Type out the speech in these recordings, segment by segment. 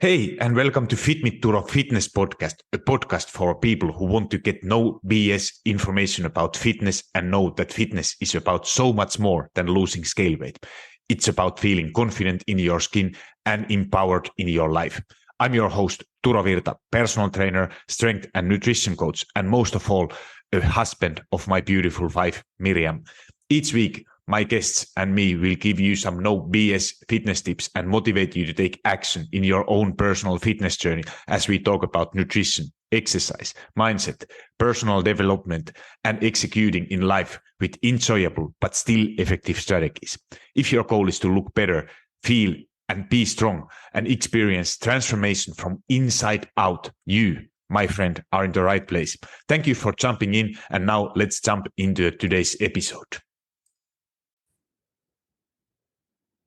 Hey, and welcome to Turo Fitness Podcast, a podcast for people who want to get no BS information about fitness and know that fitness is about so much more than losing scale weight. It's about feeling confident in your skin and empowered in your life. I'm your host, Turo Virta, personal trainer, strength and nutrition coach, and most of all, a husband of my beautiful wife, Miriam. Each week, my guests and me will give you some no BS fitness tips and motivate you to take action in your own personal fitness journey as we talk about nutrition, exercise, mindset, personal development, and executing in life with enjoyable but still effective strategies. If your goal is to look better, feel and be strong and experience transformation from inside out, you, my friend, are in the right place. Thank you for jumping in, and now let's jump into today's episode.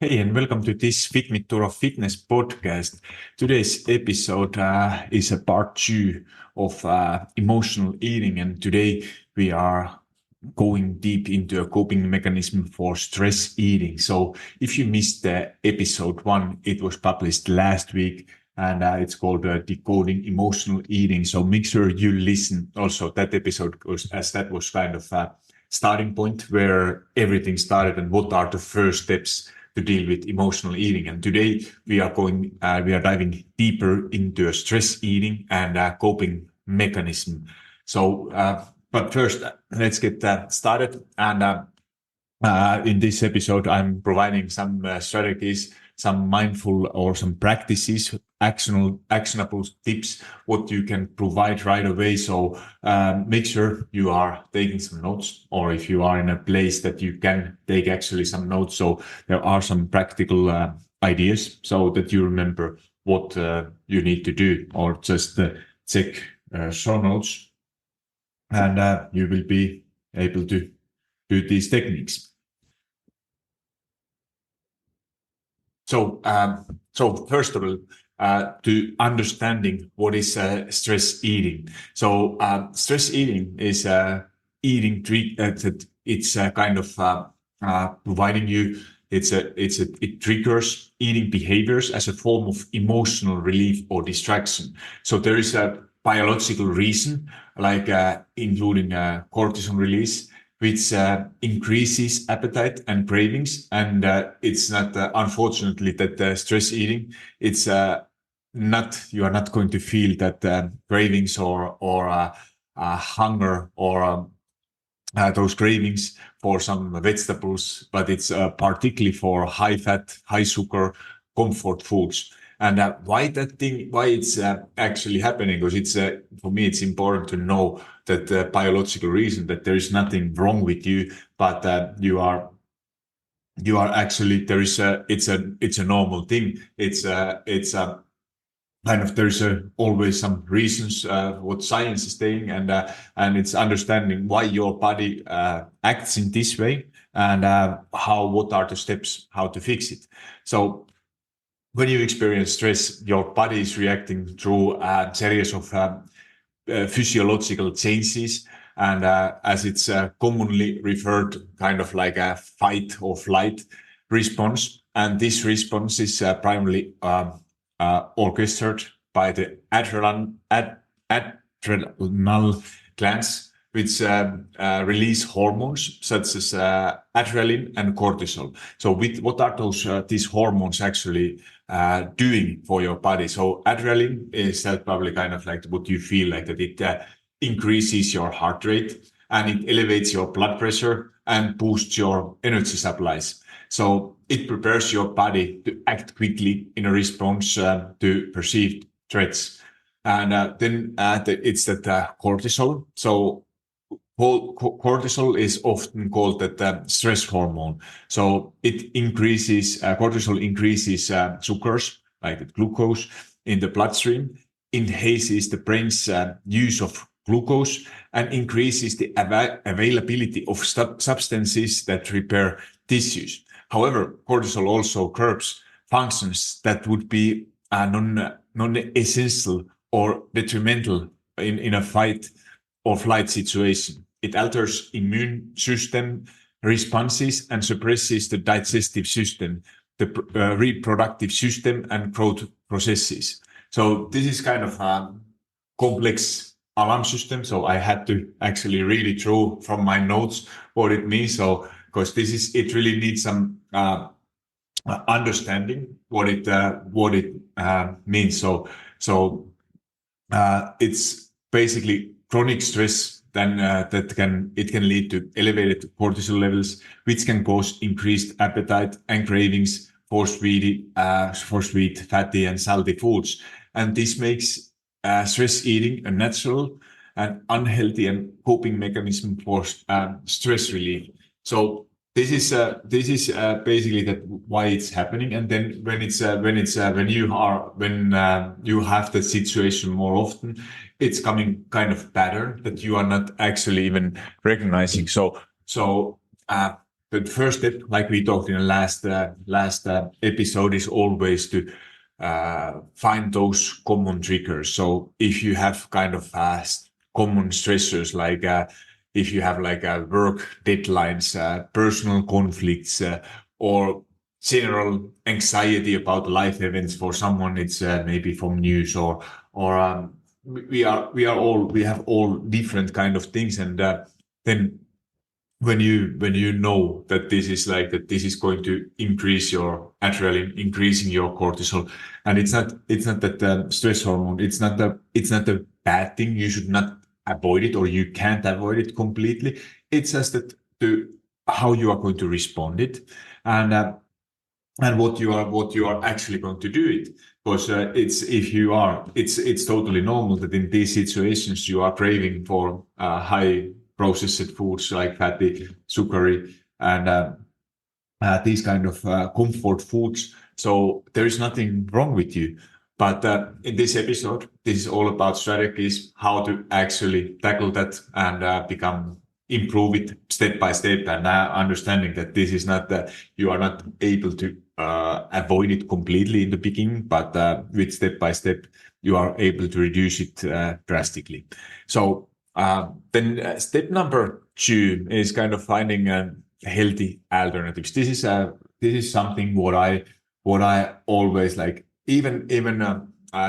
Hey, and welcome to this Turo Fitness podcast. Today's episode is a part 2 of emotional eating, and today we are going deep into a coping mechanism for stress eating. So if you missed the episode 1, it was published last week, and it's called Decoding Emotional Eating. So make sure you listen also that episode, as that was kind of a starting point where everything started and what are the first steps to deal with emotional eating. And today we are diving deeper into stress eating and coping mechanism. So, but first, let's get started. And in this episode, I'm providing some strategies, some mindful or some practices, actionable tips, what you can provide right away. So make sure you are taking some notes, or if you are in a place that you can take actually some notes. So there are some practical ideas so that you remember what you need to do, or just check show notes, and you will be able to do these techniques. So first of all, to understanding what is stress eating. So stress eating is eating treat. It's a kind of providing you. It triggers eating behaviors as a form of emotional relief or distraction. So there is a biological reason, like including cortisol release, which increases appetite and cravings. And it's not, unfortunately, that stress eating, it's not, you are not going to feel that cravings or hunger or those cravings for some vegetables, but it's particularly for high fat, high sugar, comfort foods. And why it's actually happening? Because it's for me, it's important to know that the biological reason that there is nothing wrong with you, but you are actually, it's a normal thing. It's kind of, there's always some reasons what science is saying, and it's understanding why your body acts in this way, and what are the steps how to fix it. So when you experience stress, your body is reacting through a series of physiological changes, and as it's commonly referred, kind of like a fight or flight response. And this response is primarily orchestrated by the adrenal glands, which release hormones such as adrenaline and cortisol. So what are these hormones actually doing for your body? So adrenaline is probably kind of like what you feel like, that it increases your heart rate, and it elevates your blood pressure and boosts your energy supplies. So it prepares your body to act quickly in a response to perceived threats. And then it's that cortisol. So cortisol is often called the stress hormone. So cortisol increases sugars like glucose in the bloodstream, enhances the brain's use of glucose, and increases the availability of substances that repair tissues. However, cortisol also curbs functions that would be non-essential or detrimental in a fight or flight situation. It alters immune system responses and suppresses the digestive system, the reproductive system, and growth processes. So this is kind of a complex alarm system. So I had to actually read it through from my notes what it means. So because it really needs some understanding what it means. So it's basically chronic stress then it can lead to elevated cortisol levels, which can cause increased appetite and cravings for sweet, fatty, and salty foods. And this makes stress eating a natural and unhealthy and coping mechanism for stress relief. So this is basically that why it's happening. And then when you have the situation more often, it's coming kind of better that you are not actually even recognizing. So the first step, like we talked in the last episode, is always to find those common triggers. So if you have kind of common stressors like if you have like work deadlines, personal conflicts, or general anxiety about life events for someone, it's maybe from news or we have all different kind of things, and then when you know that this is going to increase your adrenaline, increasing your cortisol, and it's not that stress hormone, it's not a bad thing. You should not avoid it, or you can't avoid it completely. It's just that to how you are going to respond it, and what you are actually going to do it. Because it's totally normal that in these situations you are craving for high processed foods like fatty, sugary, and these kind of comfort foods. So there is nothing wrong with you. But in this episode, this is all about strategies, how to actually tackle that and improve it step by step, and understanding that this is not that you are not able to avoid it completely in the beginning, but with step by step, you are able to reduce it drastically. So then step number 2 is kind of finding healthy alternatives. This is something what I always like. Even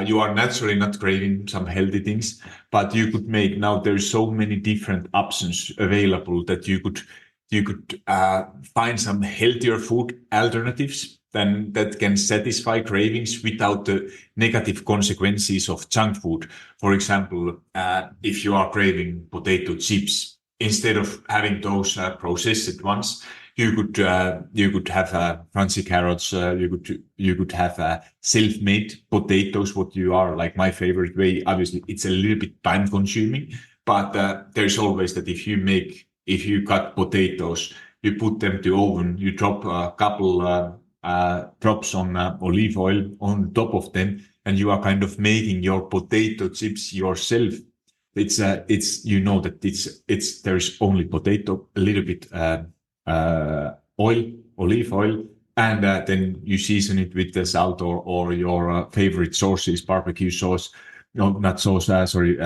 you are naturally not craving some healthy things, but you could make now. There's so many different options available that you could find some healthier food alternatives then that can satisfy cravings without the negative consequences of junk food. For example, if you are craving potato chips, instead of having those processed ones, you could have fancy carrots. You could have self-made potatoes. What you are like my favorite way. Obviously, it's a little bit time consuming, but there's always that if you cut potatoes, you put them to oven, you drop a couple drops on olive oil on top of them, and you are kind of making your potato chips yourself. It's you know that it's there's only potato, a little bit oil, olive oil, and then you season it with the salt or your favorite sauces, barbecue sauce, no, not sauce, sorry,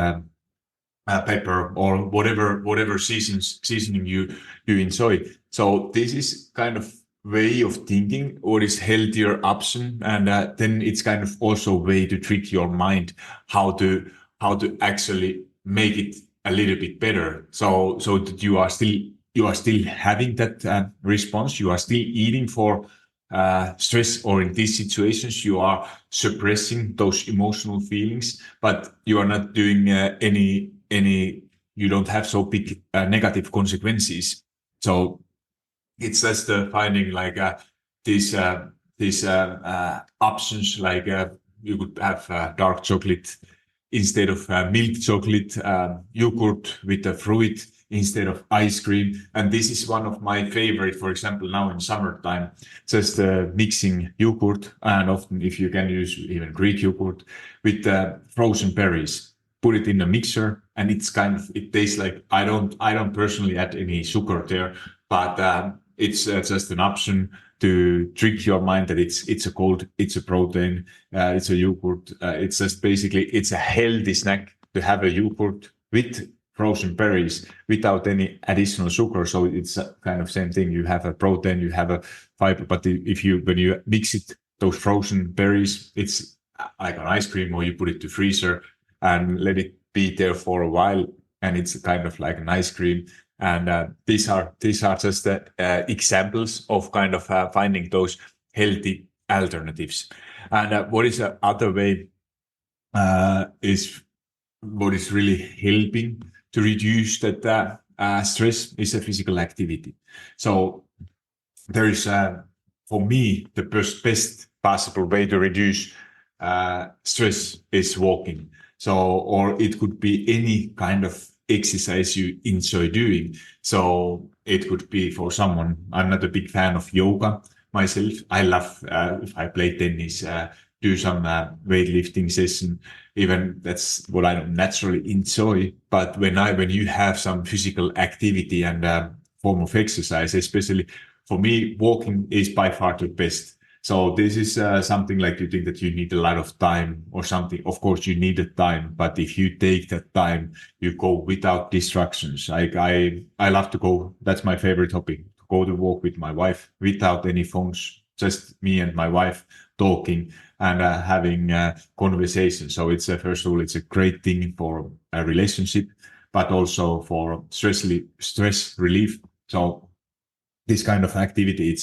pepper or whatever seasoning you enjoy. So this is kind of way of thinking what is healthier option, and then it's kind of also a way to trick your mind how to actually make it a little bit better, so that you are still having that response, you are still eating for stress, or in these situations you are suppressing those emotional feelings, but you are not doing any you don't have so big negative consequences. So it's just finding like these options, like you could have dark chocolate instead of milk chocolate, yogurt with a fruit instead of ice cream. And this is one of my favorite, for example, now in summertime, just mixing yogurt, and often if you can use even Greek yogurt with frozen berries, put it in a mixer, and it tastes like, I don't personally add any sugar there, but it's just an option to trick your mind that it's a protein, it's a yogurt. It's just basically, it's a healthy snack to have a yogurt with frozen berries without any additional sugar. So it's kind of same thing. You have a protein, you have a fiber, but when you mix it, those frozen berries, it's like an ice cream, or you put it to freezer and let it be there for a while, and it's kind of like an ice cream. And these are just examples of kind of finding those healthy alternatives. And what is other way is what is really helping to reduce that stress is a physical activity. So there is, for me, the best possible way to reduce stress is walking. So, or it could be any kind of exercise you enjoy doing. So it could be for someone. I'm not a big fan of yoga myself. I love if I play tennis, do some weightlifting session. Even that's what I don't naturally enjoy. But when you have some physical activity and form of exercise, especially for me, walking is by far the best. So this is something like you think that you need a lot of time or something. Of course, you need the time, but if you take that time, you go without distractions. I love to go. That's my favorite hobby. To go to walk with my wife without any phones, just me and my wife talking and having conversation. So it's first of all, it's a great thing for a relationship, but also for stress relief. So this kind of activity,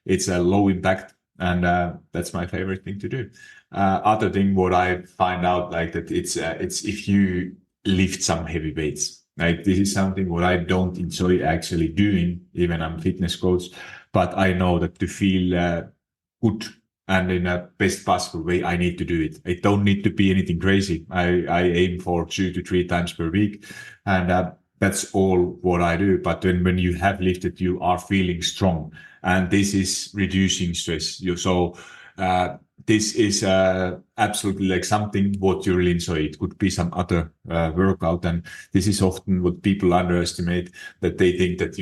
it's a low impact, and that's my favorite thing to do. Other thing what I find out, like that, it's if you lift some heavy weights. Like this is something what I don't enjoy actually doing, even I'm fitness coach, but I know that to feel good and in a best possible way, I need to do it. It don't need to be anything crazy. I aim for 2 to 3 times per week, and that's all what I do. But when you have lifted, you are feeling strong, and this is reducing stress. This is absolutely like something what you really enjoy. It could be some other workout, and this is often what people underestimate. That they think that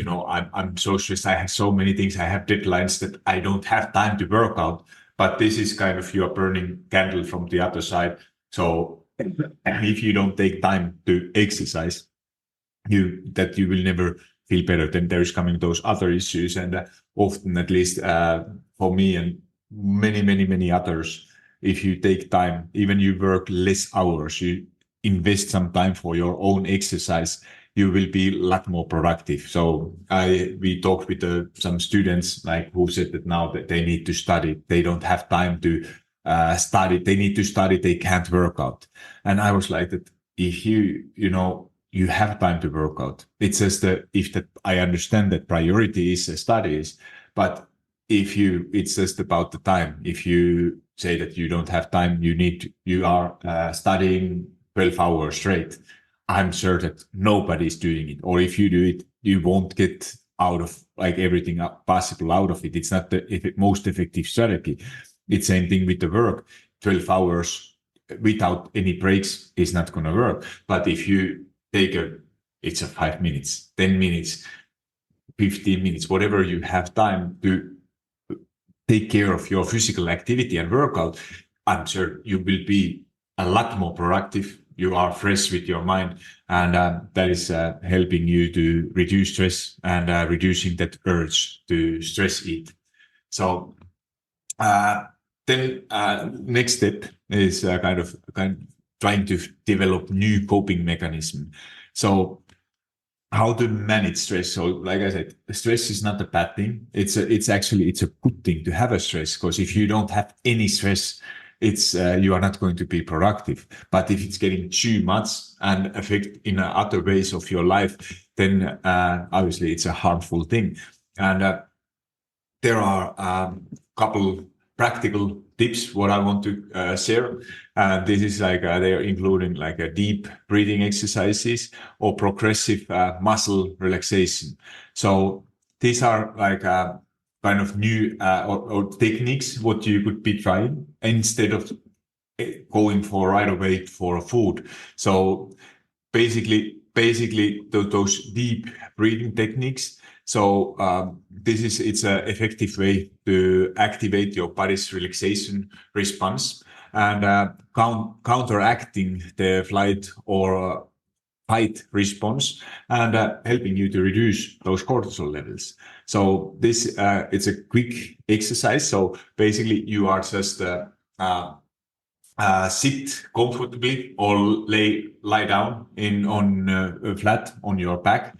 I'm so stressed. I have so many things. I have deadlines that I don't have time to work out. But this is kind of you are burning candle from the other side. So if you don't take time to exercise, you will never feel better. Then there's coming those other issues, and often, at least for me and many others, if you take time, even you work less hours, you invest some time for your own exercise, you will be a lot more productive. So we talked with some students like who said that now that they need to study, they don't have time to study. They need to study. They can't work out. And I was like that. If you have time to work out. It's just that I understand that priority is studies, but it's just about the time. If you say that you don't have time, you are studying 12 hours straight. I'm sure that nobody's doing it. Or if you do it, you won't get out of like everything possible out of it. It's not the most effective strategy. It's same thing with the work. 12 hours without any breaks is not going to work. But if you it's a 5 minutes, 10 minutes, 15 minutes, whatever you have time to take care of your physical activity and workout, I'm sure you will be a lot more productive. You are fresh with your mind, and that is helping you to reduce stress and reducing that urge to stress eat. So then next step is kind of trying to develop new coping mechanism. So how to manage stress. So like I said, stress is not a bad thing. It's a good thing to have a stress, because if you don't have any stress, you are not going to be productive. But if it's getting too much and affect in other ways of your life, then obviously it's a harmful thing. And there are a couple practical tips what I want to share. This is like they are including like a deep breathing exercises or progressive muscle relaxation. So these are like kind of new or techniques what you could be trying instead of going for right away for food. So basically those deep breathing techniques. So it's an effective way to activate your body's relaxation response and counteracting the flight or fight response, and helping you to reduce those cortisol levels. So this it's a quick exercise. So basically you are just sit comfortably or lie down in on flat on your back,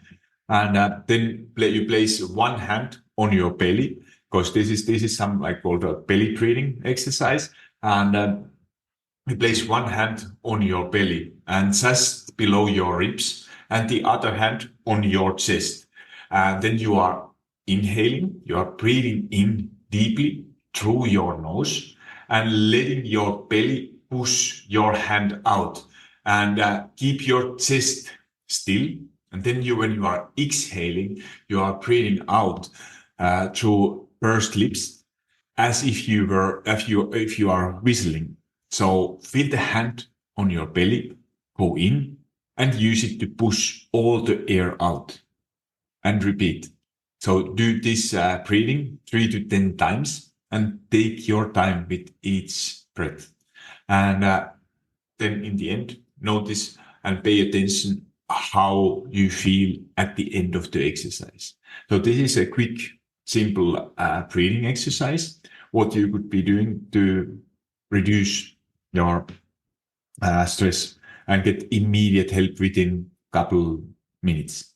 and then you place one hand on your belly, because this is some like called a belly breathing exercise, and you place one hand on your belly and just below your ribs, and the other hand on your chest. And then you are inhaling, you are breathing in deeply through your nose and letting your belly push your hand out, and keep your chest still. And then when you are exhaling, you are breathing out through pursed lips, as if you are whistling. So feel the hand on your belly go in and use it to push all the air out, and repeat. So do this breathing 3 to 10 times and take your time with each breath. And then in the end, notice and pay attention how you feel at the end of the exercise. So this is a quick, simple breathing exercise, what you could be doing to reduce your stress and get immediate help within couple minutes.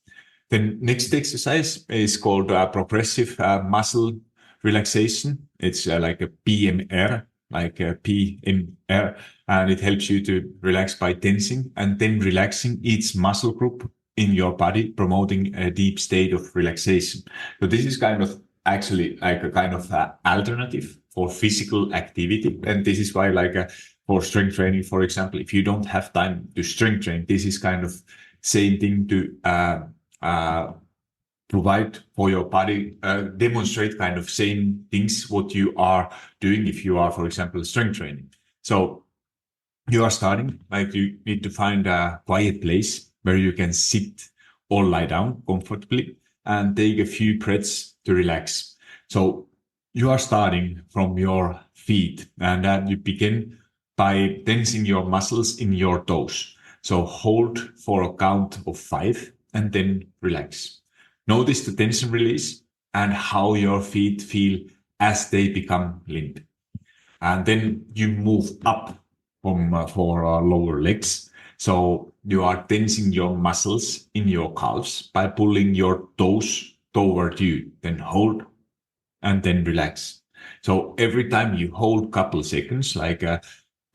The next exercise is called progressive muscle relaxation. It's like a PMR, like a PMR, and it helps you to relax by tensing and then relaxing each muscle group in your body, promoting a deep state of relaxation. So this is kind of actually like a kind of alternative for physical activity, and this is why for strength training, for example, if you don't have time to strength train, this is kind of same thing to provide for your body, demonstrate kind of same things what you are doing if you are, for example, strength training. So you are starting, like you need to find a quiet place where you can sit or lie down comfortably and take a few breaths to relax. So you are starting from your feet, and then you begin by tensing your muscles in your toes. So hold for a count of 5 and then relax. Notice the tension release and how your feet feel as they become limp. And then you move up for lower legs. So you are tensing your muscles in your calves by pulling your toes toward you. Then hold and then relax. So every time you hold couple seconds, like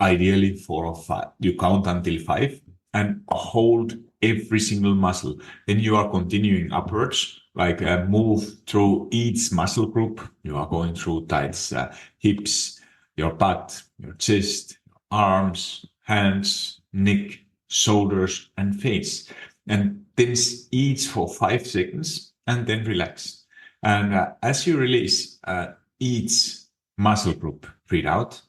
ideally 4 or 5, you count until 5 and hold every single muscle. Then you are continuing upwards, like move through each muscle group. You are going through thighs, hips, your butt, your chest, arms, hands, neck, shoulders, and face. And tense each for 5 seconds and then relax. And as you release each muscle group, breathe out,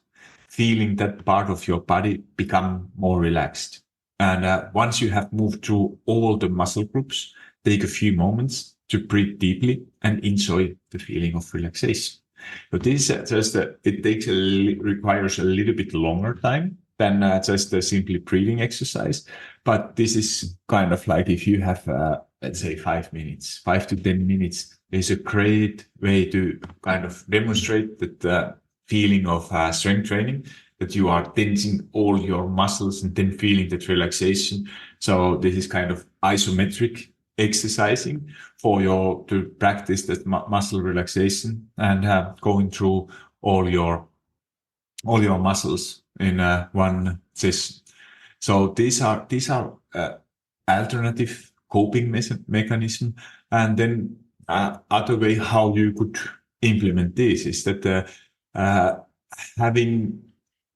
feeling that part of your body become more relaxed. And once you have moved through all the muscle groups, take a few moments to breathe deeply and enjoy the feeling of relaxation. But this just it requires a little bit longer time than just a simply breathing exercise. But this is kind of like if you have let's say 5 minutes, 5 to 10 minutes is a great way to kind of demonstrate that feeling of strength training, that you are tensing all your muscles and then feeling that relaxation. So this is kind of isometric exercising for your to practice that muscle relaxation and going through all your muscles in one session. So these are alternative coping mechanism. And then other way how you could implement this is that having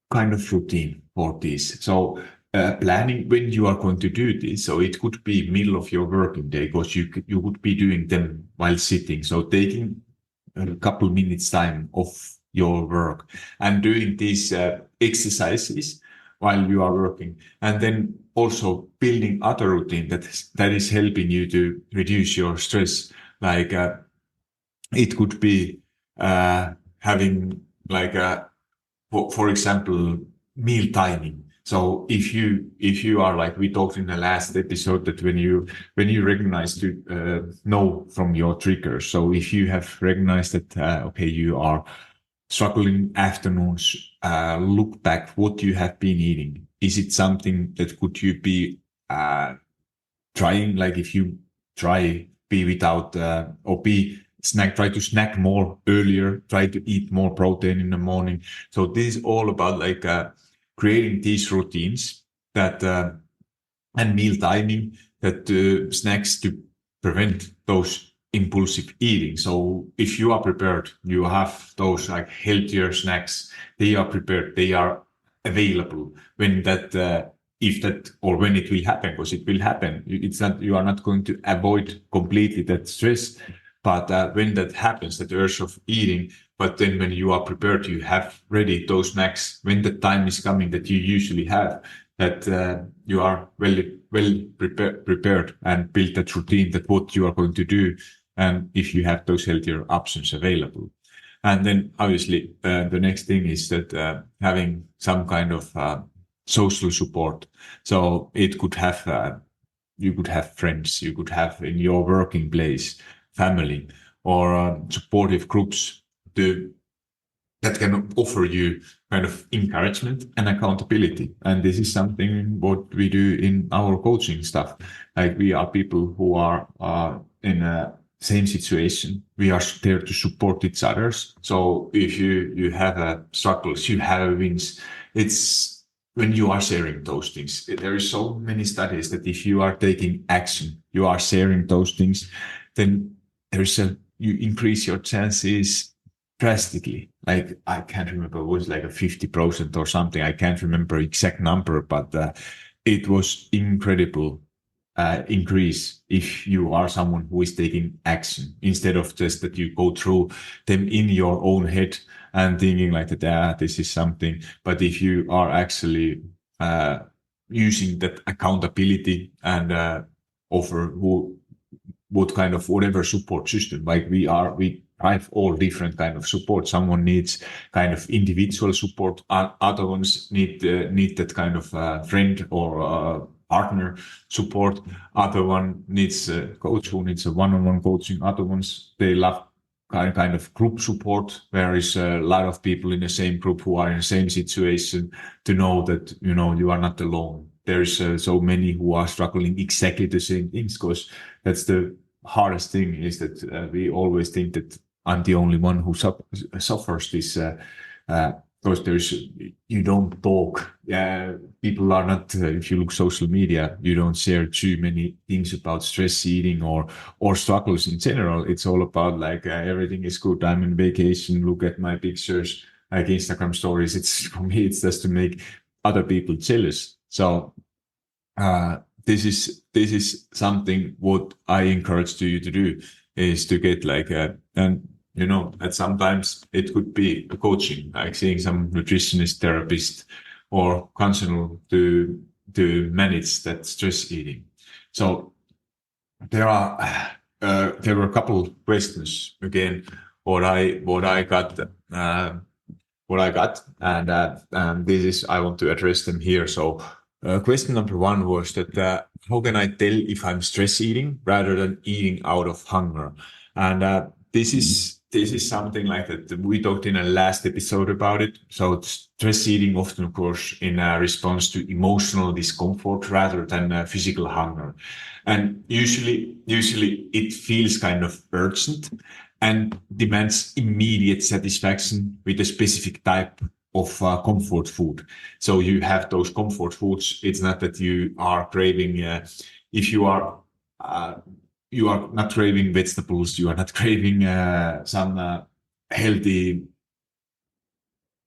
kind of routine for this. So planning when you are going to do this. So it could be middle of your working day, because you would be doing them while sitting. So taking a couple minutes time off your work and doing these exercises while you are working, and then also building other routine that is helping you to reduce your stress. Like it could be having like for example, meal timing. So if you are like we talked in the last episode, that when you recognize to know from your triggers. So if you have recognized that okay, you are struggling afternoons, look back what you have been eating. Is it something that could you be trying? Like if you try be without or be snack, try to snack more earlier, try to eat more protein in the morning. So this is all about like creating these routines that and meal timing that snacks to prevent those impulsive eating. So if you are prepared, you have those like healthier snacks, they are prepared, they are available when that if that or when it will happen, because it will happen. It's not, you are not going to avoid completely that stress, but when that happens, that urge of eating, but then when you are prepared, you have ready those snacks when the time is coming that you usually have, that you are prepared and build that routine that what you are going to do, and if you have those healthier options available. And then obviously the next thing is that having some kind of social support. So it could have you could have friends, you could have in your working place, family, or supportive groups to that can offer you kind of encouragement and accountability. And this is something what we do in our coaching stuff. Like we are people who are in a same situation. We are there to support each others. So if you have a struggles, you have wins, it's when you are sharing those things. There is so many studies that if you are taking action, you are sharing those things, then there's a you increase your chances drastically. Like I can't remember, it was like a 50% or something. I can't remember exact number, but it was incredible increase if you are someone who is taking action instead of just that you go through them in your own head and thinking like that, this is something. But if you are actually using that accountability and offer what kind of whatever support system, like we have all different kind of support. Someone needs kind of individual support, other ones need that kind of friend or partner support, other one needs a coach who needs a one-on-one coaching, other ones they love kind of group support, where is a lot of people in the same group who are in the same situation, to know that you are not alone. There's so many who are struggling exactly the same things, because that's the hardest thing, is that we always think that I'm the only one who suffers this, because there's you don't talk. People are not. If you look social media, you don't share too many things about stress eating or struggles in general. It's all about like everything is good. I'm on vacation. Look at my pictures, like Instagram stories. It's for me, it's just to make other people jealous. So this is something what I encourage to you to do, is to get like and that sometimes it could be a coaching, like seeing some nutritionist, therapist, or counselor to manage that stress eating. So there were a couple questions again what I got and this is I want to address them here. So question number one was that how can I tell if I'm stress eating rather than eating out of hunger? And this is something like that we talked in a last episode about it. So stress eating often occurs in a response to emotional discomfort rather than physical hunger, and usually it feels kind of urgent and demands immediate satisfaction with a specific type of comfort food. So you have those comfort foods. It's not that you are craving, if you are not craving vegetables, you are not craving some healthy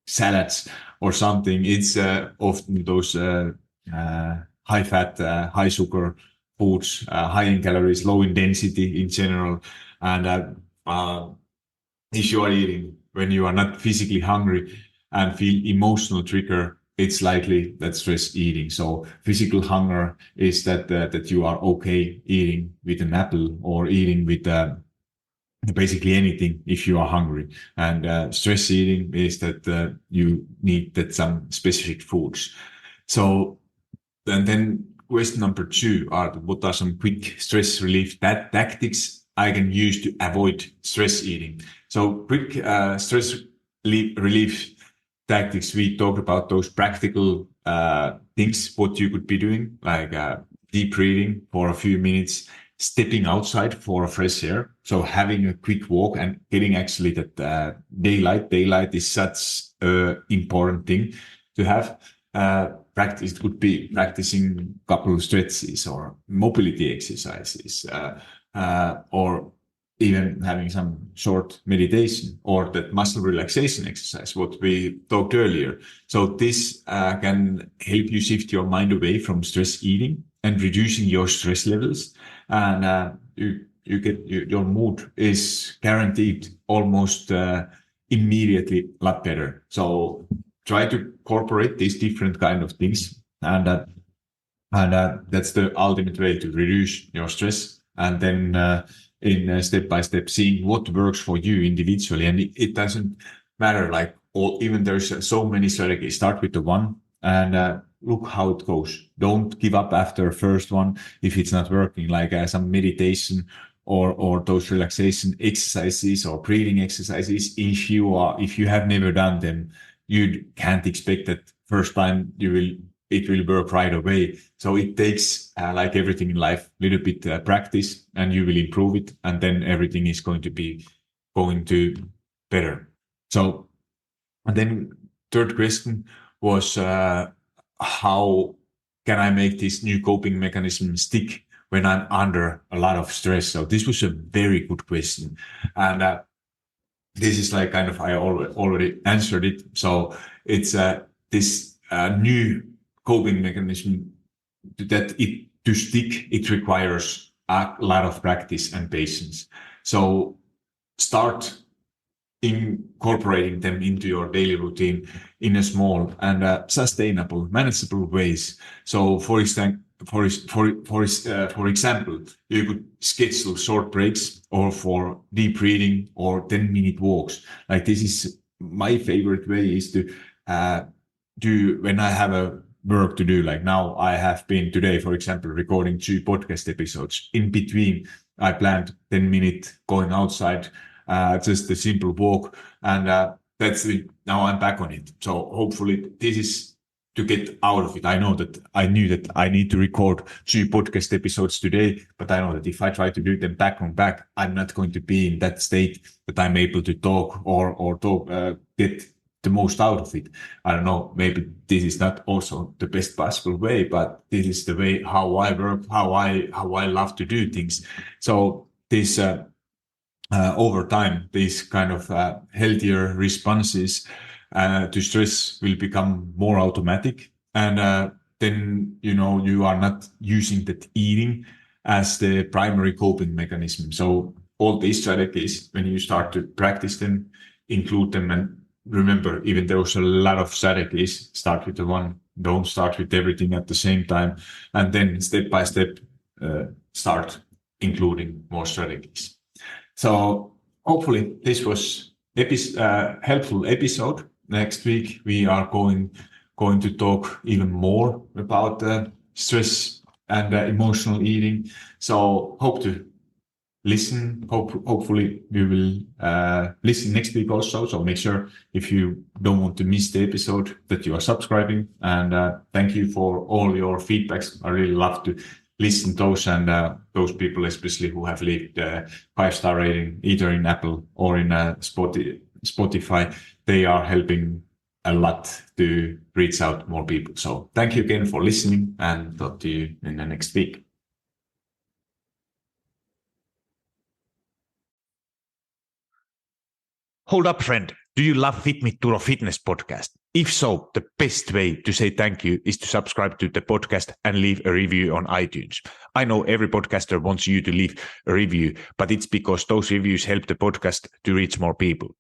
salads or something. It's often those high fat, high sugar foods, high in calories, low in density in general. And uh, if you are eating when you are not physically hungry and feel emotional trigger, it's likely that stress eating. So physical hunger is that you are okay eating with an apple or eating with basically anything if you are hungry. And stress eating is that you need that some specific foods. So and then question number two are what are some quick stress relief tactics I can use to avoid stress eating? So quick stress relief tactics, we talk about those practical things, what you could be doing, like deep breathing for a few minutes, stepping outside for a fresh air. So having a quick walk and getting actually that daylight. Daylight is such an important thing to have. Practice could be practicing a couple of stretches or mobility exercises, or even having some short meditation or that muscle relaxation exercise, what we talked earlier. So this can help you shift your mind away from stress eating and reducing your stress levels. And your mood is guaranteed almost immediately a lot better. So try to incorporate these different kind of things, and that's the ultimate way to reduce your stress. And then in step by step, seeing what works for you individually, and it doesn't matter. Like even there's so many strategies. Start with the one and look how it goes. Don't give up after first one if it's not working. Like some meditation or those relaxation exercises or breathing exercises. If you have never done them, you can't expect that first time it will work right away. So it takes, like everything in life, a little bit practice, and you will improve it, and then everything is going to better. So, and then third question was, how can I make this new coping mechanism stick when I'm under a lot of stress? So this was a very good question, and this is like kind of I already answered it. So it's this new coping mechanism that to stick, it requires a lot of practice and patience. So start incorporating them into your daily routine in a small and sustainable, manageable ways. So for example, you could schedule short breaks or for deep breathing or 10-minute walks. Like this is my favorite way is to do when I have a work to do. Like now I have been today, for example, recording 2 podcast episodes. In between, I planned 10-minute going outside, just a simple walk. And now I'm back on it. So hopefully this is to get out of it. I knew that I need to record 2 podcast episodes today, but I know that if I try to do them back on back, I'm not going to be in that state that I'm able to talk or get the most out of it. I don't know, maybe this is not also the best possible way, but this is the way how I work, how I love to do things. So this over time, these kind of healthier responses to stress will become more automatic, and then you are not using that eating as the primary coping mechanism. So all these strategies, when you start to practice them, include them, and remember, even there's a lot of strategies, start with the one, don't start with everything at the same time, and then step by step start including more strategies. So hopefully this was helpful episode. Next week we are going to talk even more about stress and emotional eating. So hope to listen. Hopefully we will listen next week also. So make sure if you don't want to miss the episode that you are subscribing. And thank you for all your feedbacks. I really love to listen those, and those people especially who have left 5-star rating either in Apple or in Spotify. They are helping a lot to reach out more people. So thank you again for listening, and talk to you in the next week. Hold up, friend. Do you love Fit Me Turo Fitness podcast? If so, the best way to say thank you is to subscribe to the podcast and leave a review on iTunes. I know every podcaster wants you to leave a review, but it's because those reviews help the podcast to reach more people.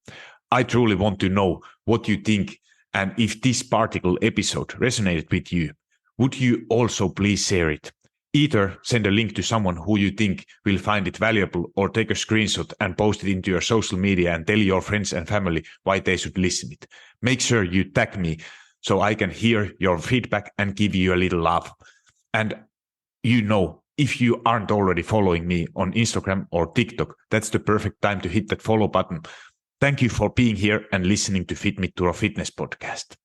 I truly want to know what you think, and if this particular episode resonated with you, would you also please share it? Either send a link to someone who you think will find it valuable, or take a screenshot and post it into your social media and tell your friends and family why they should listen it. Make sure you tag me so I can hear your feedback and give you a little love. And if you aren't already following me on Instagram or TikTok, that's the perfect time to hit that follow button. Thank you for being here and listening to Fit Me to a Fitness podcast.